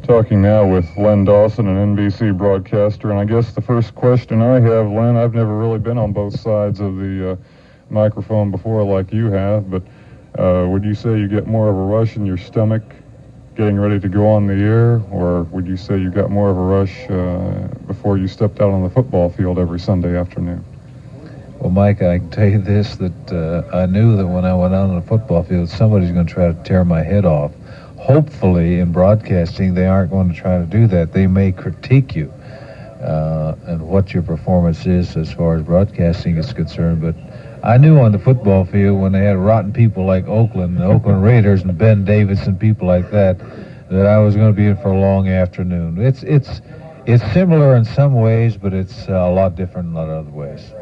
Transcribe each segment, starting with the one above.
Talking now with Len Dawson, an NBC broadcaster, and I guess the first question I have, Len, I've never really been on both sides of the microphone before like you have, but would you say you get more of a rush in your stomach getting ready to go on the air, or would you say you got more of a rush before you stepped out on the football field every Sunday afternoon? Well, Mike, I can tell you this, that I knew that when I went out on the football field, somebody's going to try to tear my head off. Hopefully, in broadcasting, they aren't going to try to do that. They may critique you and what your performance is as far as broadcasting is concerned. But I knew on the football field when they had rotten people like Oakland, the Oakland Raiders, and Ben Davis and people like that, that I was going to be in for a long afternoon. It's similar in some ways, but it's a lot different in a lot of other ways.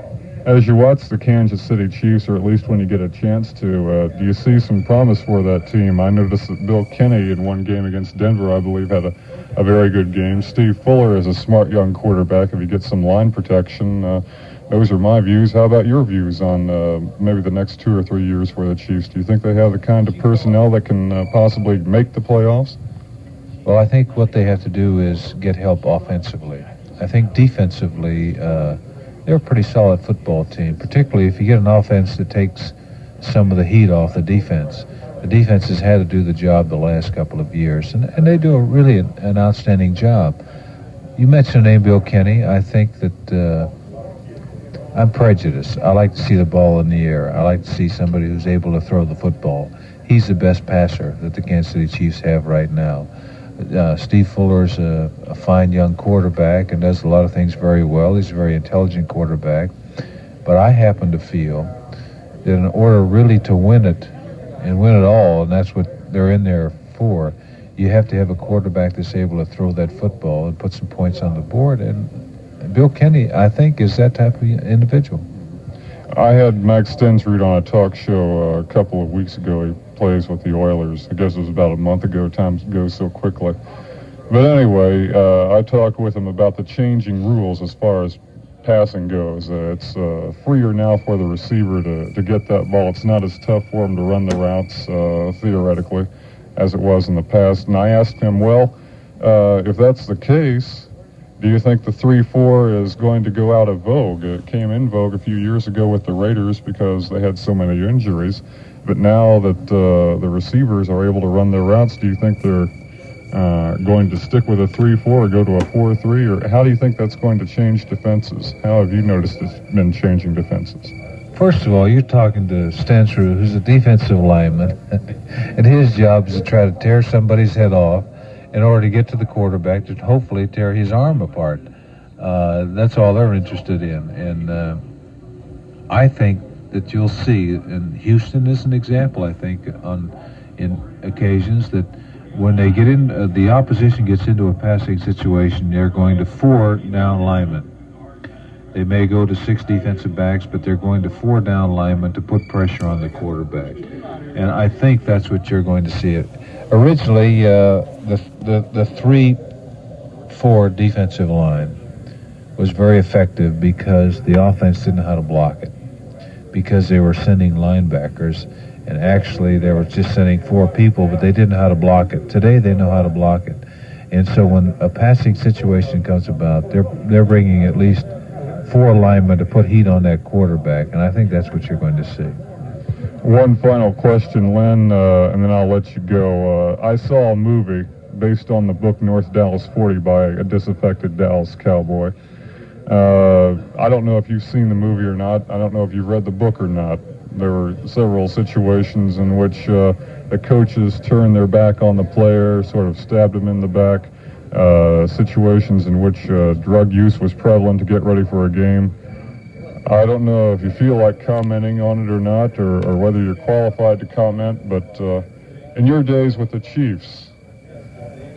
As you watch the Kansas City Chiefs, or at least when you get a chance to, do you see some promise for that team? I noticed that Bill Kenny in one game against Denver, I believe, had a very good game. Steve Fuller is a smart young quarterback if he gets some line protection. Those are my views. How about your views on maybe the next 2 or 3 years for the Chiefs? Do you think they have the kind of personnel that can possibly make the playoffs? Well, I think what they have to do is get help offensively. I think defensively, they're a pretty solid football team, particularly if you get an offense that takes some of the heat off the defense. The defense has had to do the job the last couple of years, and they do an outstanding job. You mentioned the name Bill Kenny. I think that I'm prejudiced. I like to see the ball in the air. I like to see somebody who's able to throw the football. He's the best passer that the Kansas City Chiefs have right now. Steve Fuller's a fine young quarterback and does a lot of things very well. He's a very intelligent quarterback. But I happen to feel that in order really to win it and win it all, and that's what they're in there for, you have to have a quarterback that's able to throw that football and put some points on the board. And Bill Kenny, I think, is that type of individual. I had Max Stensrud on a talk show a couple of weeks ago. He plays with the Oilers. I guess it was about a month ago. Time goes so quickly. But anyway, I talked with him about the changing rules as far as passing goes. It's freer now for the receiver to get that ball. It's not as tough for him to run the routes, theoretically, as it was in the past. And I asked him, well, if that's the case, do you think the 3-4 is going to go out of vogue? It came in vogue a few years ago with the Raiders because they had so many injuries. But now that the receivers are able to run their routes, do you think they're going to stick with a 3-4 or go to a 4-3? Or how do you think that's going to change defenses? How have you noticed it's been changing defenses? First of all, you're talking to Stensrud, who's a defensive lineman, and his job is to try to tear somebody's head off in order to get to the quarterback to hopefully tear his arm apart. That's all they're interested in. And I think that you'll see, and Houston is an example, I think, in occasions that when they get in, the opposition gets into a passing situation, they're going to 4 down linemen. They may go to 6 defensive backs, but they're going to 4 down linemen to put pressure on the quarterback. And I think that's what you're going to see. Originally, the 3-4 defensive line was very effective because the offense didn't know how to block it, because they were sending linebackers, and actually they were just sending 4 people, but they didn't know how to block it. Today they know how to block it. And so when a passing situation comes about, they're bringing at least 4 linemen to put heat on that quarterback, and I think that's what you're going to see. One final question, Len, and then I'll let you go. I saw a movie based on the book North Dallas 40 by a disaffected Dallas cowboy. I don't know if you've seen the movie or not. I don't know if you've read the book or not. There were several situations in which the coaches turned their back on the player, sort of stabbed him in the back, situations in which drug use was prevalent to get ready for a game. I don't know if you feel like commenting on it or not, or whether you're qualified to comment, but in your days with the Chiefs,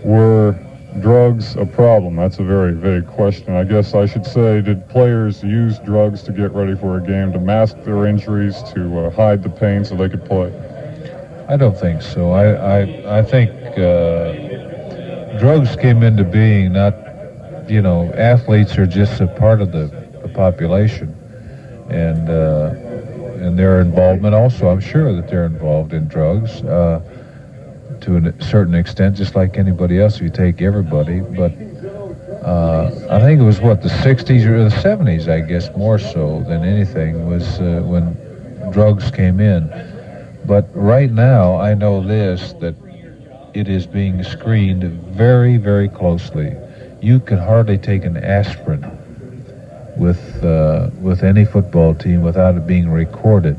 were drugs a problem? That's a very vague question. I guess I should say, did players use drugs to get ready for a game, to mask their injuries, to hide the pain so they could play? I don't think so. I think drugs came into being, not, athletes are just a part of the population. And their involvement also, I'm sure that they're involved in drugs. to a certain extent, just like anybody else. If you take everybody, but I think it was the 60s or the 70s, I guess, more so than anything, was when drugs came in. But right now, I know this, that it is being screened very, very closely. You can hardly take an aspirin with any football team without it being recorded.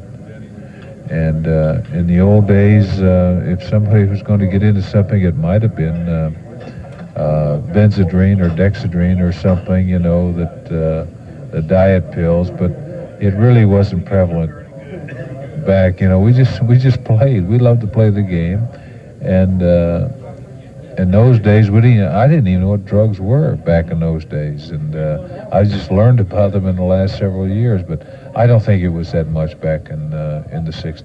And in the old days, if somebody was going to get into something, it might have been Benzedrine or Dexedrine or something, that the diet pills. But it really wasn't prevalent back. We just played. We loved to play the game, and in those days, I didn't even know what drugs were back in those days, and I just learned about them in the last several years. But I don't think it was that much back in the 60s.